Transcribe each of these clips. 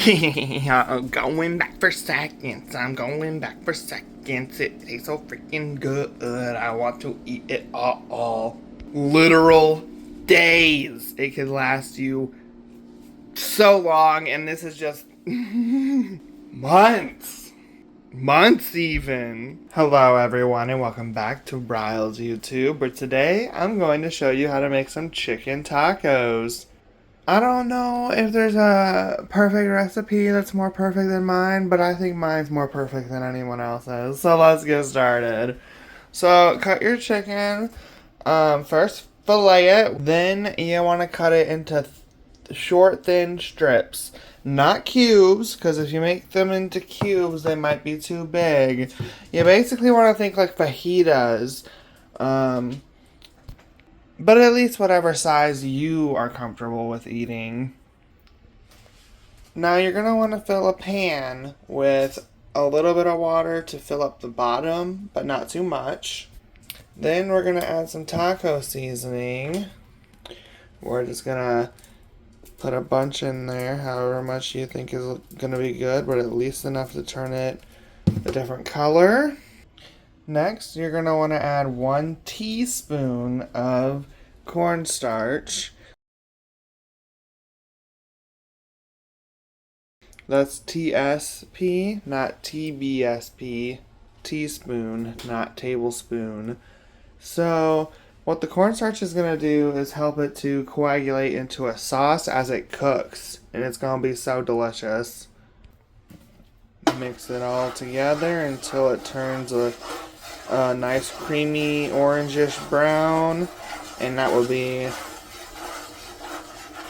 I'm going back for seconds. I'm going back for seconds. It tastes so freaking good. I want to eat it all. Literal days. It could last you so long, and this is just months. Months even. Hello everyone and welcome back to Riles YouTube, where today I'm going to show you how to make some chicken tacos. I don't know if there's a perfect recipe that's more perfect than mine, but I think mine's more perfect than anyone else's. So let's get started. So cut your chicken, first fillet it, then you want to cut it into short thin strips. Not cubes, because if you make them into cubes, they might be too big. You basically want to think like fajitas. But at least whatever size you are comfortable with eating. Now you're going to want to fill a pan with a little bit of water to fill up the bottom, but not too much. Then we're going to add some taco seasoning. We're just going to put a bunch in there, however much you think is going to be good, but at least enough to turn it a different color. Next, you're going to want to add 1 teaspoon of cornstarch. That's TSP, not TBSP. Teaspoon, not tablespoon. So, what the cornstarch is going to do is help it to coagulate into a sauce as it cooks. And it's going to be so delicious. Mix it all together until it turns a nice creamy orangish brown, and that will be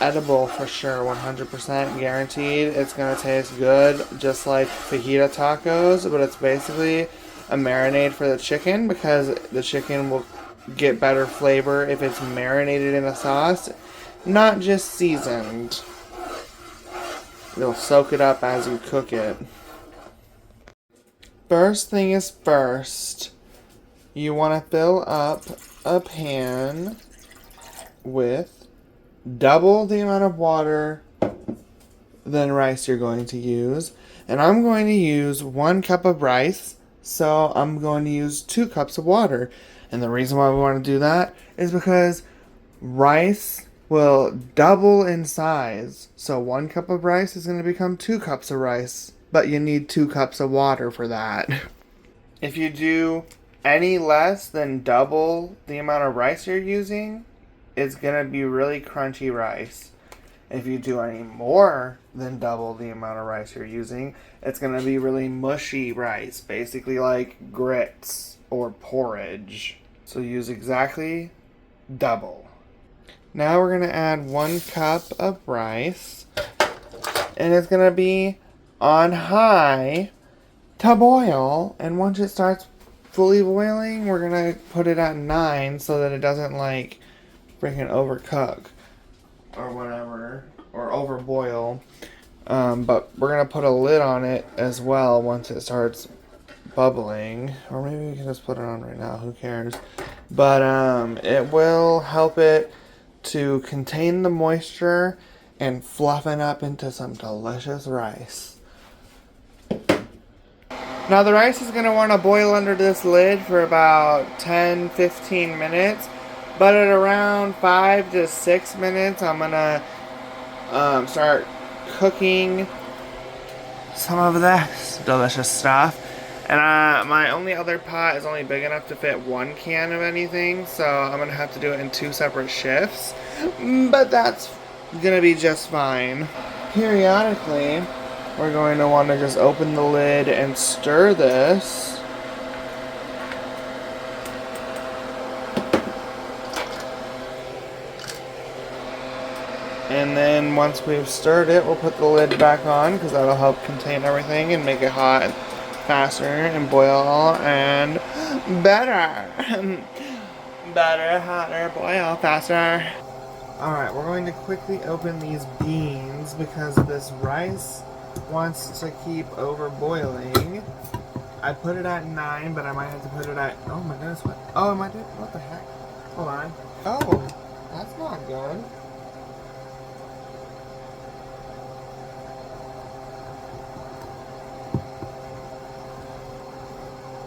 edible for sure, 100% guaranteed. It's gonna taste good, just like fajita tacos, but it's basically a marinade for the chicken, because the chicken will get better flavor if it's marinated in a sauce, not just seasoned. You'll soak it up as you cook it. First thing is first, you want to fill up a pan with double the amount of water than rice you're going to use. And I'm going to use 1 cup of rice, so I'm going to use 2 cups of water. And the reason why we want to do that is because rice will double in size. So 1 cup of rice is going to become 2 cups of rice, but you need 2 cups of water for that. If you do any less than double the amount of rice you're using, it's going to be really crunchy rice. If you do any more than double the amount of rice you're using, it's going to be really mushy rice, basically like grits or porridge. So use exactly double. Now we're going to add 1 cup of rice, and it's going to be on high to boil, and once it starts fully boiling, we're gonna put it at 9 so that it doesn't like freaking overcook or whatever, or overboil. But we're gonna put a lid on it as well once it starts bubbling, or maybe we can just put it on right now, who cares. But it will help it to contain the moisture and fluffen up into some delicious rice. Now the rice is going to want to boil under this lid for about 10-15 minutes, but at around 5 to 6 minutes I'm going to start cooking some of this delicious stuff. And my only other pot is only big enough to fit 1 can of anything, so I'm going to have to do it in 2 separate shifts, but that's going to be just fine. Periodically, we're going to want to just open the lid and stir this. And then once we've stirred it, we'll put the lid back on, because that'll help contain everything and make it hot faster and boil and better. Better, hotter, boil faster. Alright, we're going to quickly open these beans because this rice wants to keep over boiling. I put it at 9, but I might have to put it at, oh my goodness, what? Oh, am I doing, what the heck? Hold on. Oh, that's not good.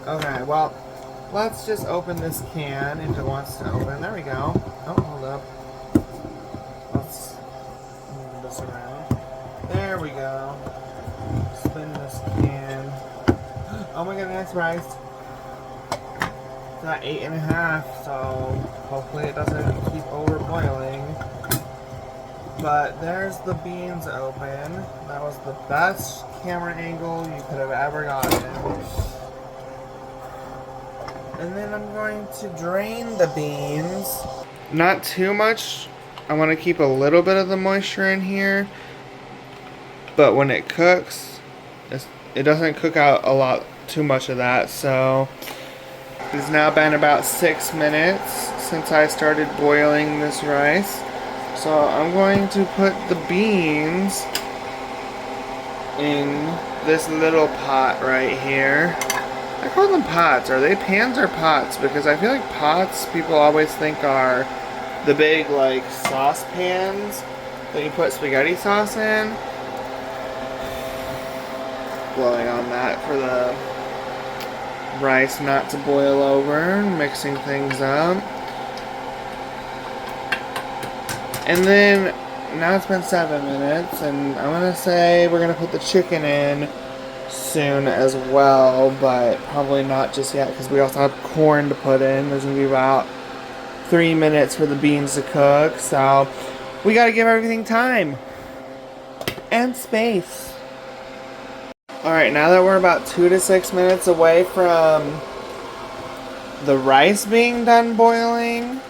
Okay, well, let's just open this can if it wants to open. There we go. Oh, hold up. Let's move this around. There we go. Spin this can. Oh my goodness, Rice. It's at 8.5, so hopefully it doesn't keep over boiling. But there's the beans open. That was the best camera angle you could have ever gotten. And then I'm going to drain the beans. Not too much. I want to keep a little bit of the moisture in here. But when it cooks, it doesn't cook out a lot, too much of that. So it's now been about 6 minutes since I started boiling this rice. So I'm going to put the beans in this little pot right here. I call them pots. Are they pans or pots? Because I feel like pots people always think are the big like saucepans that you put spaghetti sauce in. Blowing on that for the rice not to boil over, mixing things up. And then, now it's been 7 minutes, and I'm gonna say we're gonna put the chicken in soon as well, but probably not just yet, because we also have corn to put in. There's gonna be about 3 minutes for the beans to cook, so we gotta give everything time. And space. Alright, now that we're about 2 to 6 minutes away from the rice being done boiling,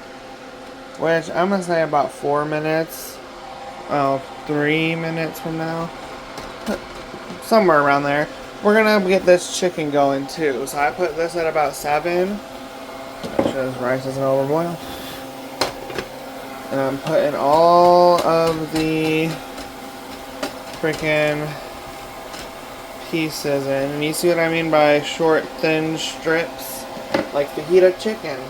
which I'm going to say about 4 minutes. Oh, 3 minutes from now. Somewhere around there. We're going to get this chicken going too. So I put this at about 7. Make sure this rice doesn't overboil. And I'm putting all of the freaking pieces in. And you see what I mean by short, thin strips? Like fajita chicken.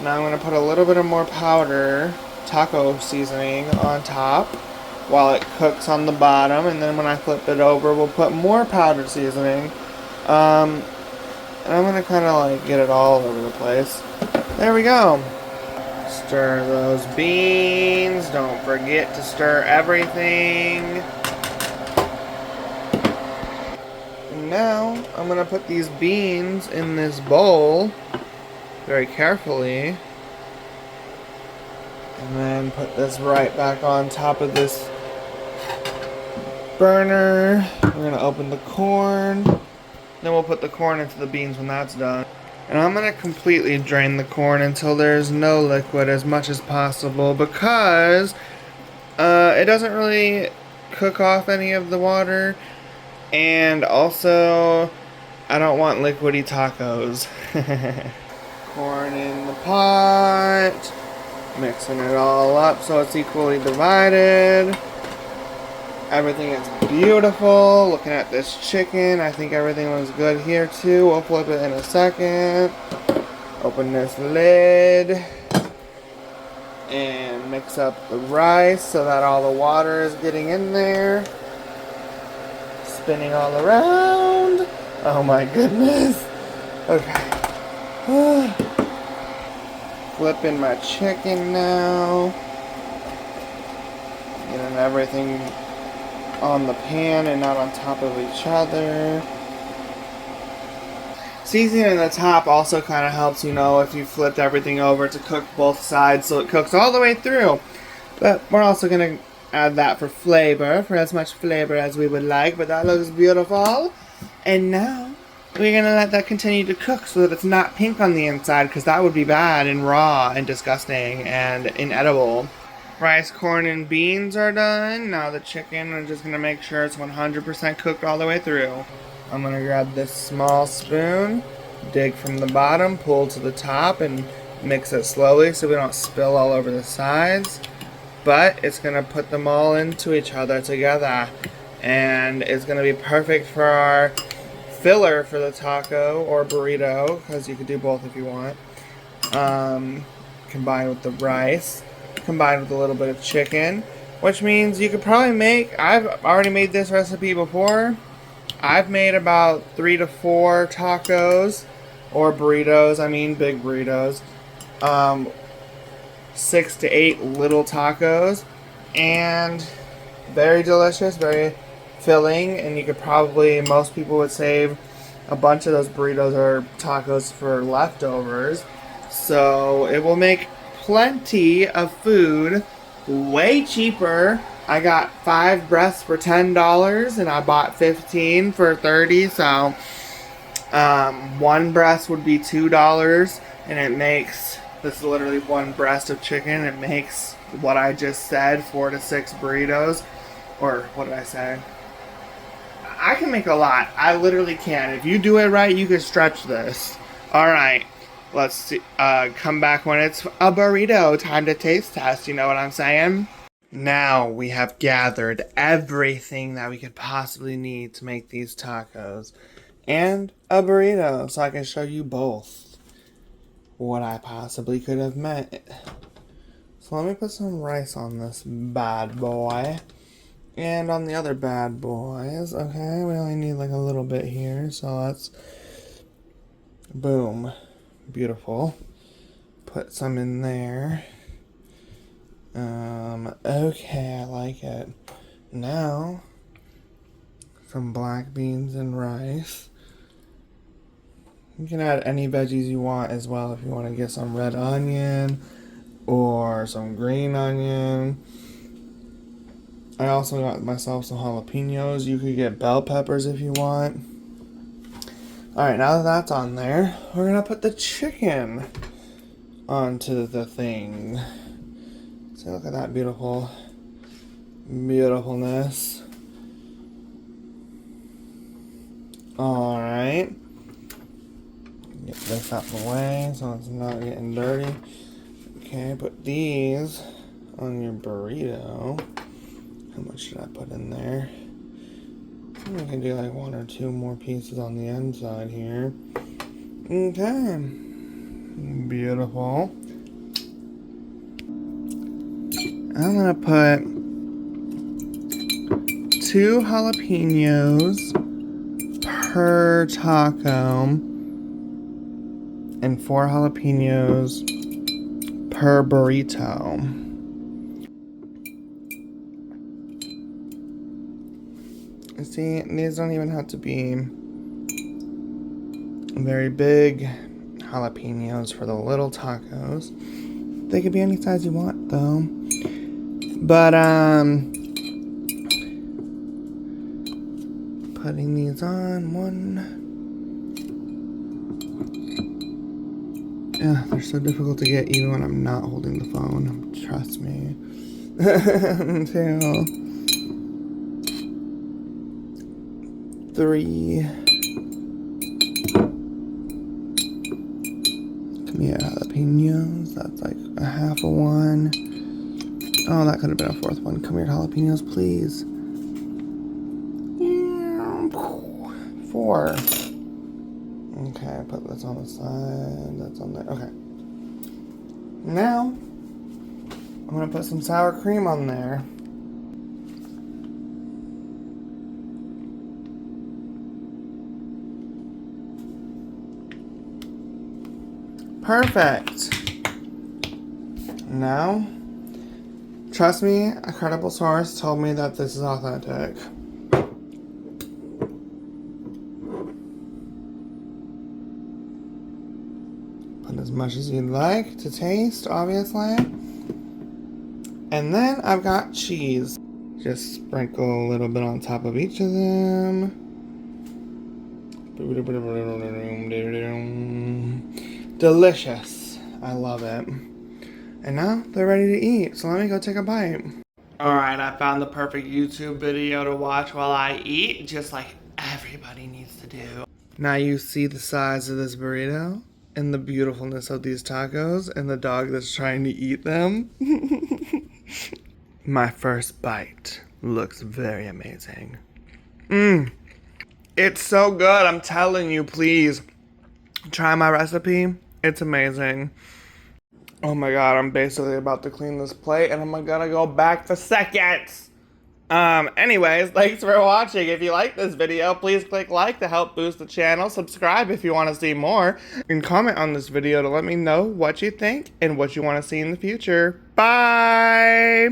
Now I'm going to put a little bit of more powder, taco seasoning, on top while it cooks on the bottom, and then when I flip it over we'll put more powder seasoning. And I'm going to kind of like get it all over the place. There we go. Stir those beans. Don't forget to stir everything. And now I'm going to put these beans in this bowl very carefully, and then put this right back on top of this burner. We're going to open the corn, then we'll put the corn into the beans when that's done. And I'm going to completely drain the corn until there's no liquid as much as possible, because it doesn't really cook off any of the water, and also I don't want liquidy tacos. Corn in the pot, mixing it all up so it's equally divided. Everything is beautiful. Looking at this chicken, I think everything was good here too. We'll flip it in a second. Open this lid and mix up the rice so that all the water is getting in there. Spinning all around. Oh my goodness. Okay. Flipping my chicken now. Getting everything on the pan and not on top of each other. Seasoning the top also kind of helps, you know, if you flipped everything over to cook both sides so it cooks all the way through. But we're also going to add that for flavor, for as much flavor as we would like. But that looks beautiful. And now we're going to let that continue to cook so that it's not pink on the inside, because that would be bad and raw and disgusting and inedible. Rice, corn, and beans are done. Now the chicken, I'm just going to make sure it's 100% cooked all the way through. I'm going to grab this small spoon, dig from the bottom, pull to the top, and mix it slowly so we don't spill all over the sides. But it's going to put them all into each other together. And it's going to be perfect for our filler for the taco or burrito, because you could do both if you want. Combined with the rice, combined with a little bit of chicken, which means you could probably make, I've already made this recipe before. I've made about 3 to 4 tacos or burritos. I mean, big burritos. 6 to 8 little tacos, and very delicious, very filling. And you could probably, most people would save a bunch of those burritos or tacos for leftovers. So it will make plenty of food way cheaper. I got 5 breasts for $10 and I bought 15 for $30. So one breast would be $2, and it makes, this is literally one breast of chicken. It makes what I just said, 4 to 6 burritos. Or what did I say? I can make a lot. I literally can. If you do it right, you can stretch this. Alright. Let's see, come back when it's a burrito. Time to taste test. You know what I'm saying? Now we have gathered everything that we could possibly need to make these tacos. And a burrito. So I can show you both what I possibly could have made. So let me put some rice on this bad boy. And on the other bad boys. Okay, we only need like a little bit here. So let's... Boom. Beautiful. Put some in there. Okay, I like it. Now, some black beans and rice. You can add any veggies you want as well if you want to get some red onion or some green onion. I also got myself some jalapeños. You could get bell peppers if you want. Alright, now that that's on there, we're going to put the chicken onto the thing. So look at that beautifulness. Alright. Get this out of the way so it's not getting dirty. Okay, put these on your burrito. How much should I put in there? I think we can do like 1 or 2 more pieces on the inside here. Okay. Beautiful. I'm gonna put 2 jalapenos per taco and 4 jalapenos per burrito. See, these don't even have to be very big jalapenos for the little tacos. They could be any size you want, though. But, putting these on, 1. Yeah, they're so difficult to get even when I'm not holding the phone. Trust me. 2. 3. Come here, jalapenos. That's like a half of 1. Oh, that could have been a 4th one. Come here, jalapenos, please. 4. Okay, put this on the side. That's on there. Okay. Now, I'm going to put some sour cream on there. Perfect. Now, trust me, a credible source told me that this is authentic. Put as much as you'd like to taste, obviously. And then I've got cheese. Just sprinkle a little bit on top of each of them. Delicious. I love it. And now they're ready to eat, so let me go take a bite. Alright, I found the perfect YouTube video to watch while I eat, just like everybody needs to do. Now you see the size of this burrito, and the beautifulness of these tacos, and the dog that's trying to eat them. My first bite looks very amazing. It's so good, I'm telling you, please. Try my recipe. It's amazing. Oh my god, I'm basically about to clean this plate and I'm gonna go back for seconds. Anyways, thanks for watching. If you like this video, please click like to help boost the channel. Subscribe if you want to see more. And comment on this video to let me know what you think and what you want to see in the future. Bye!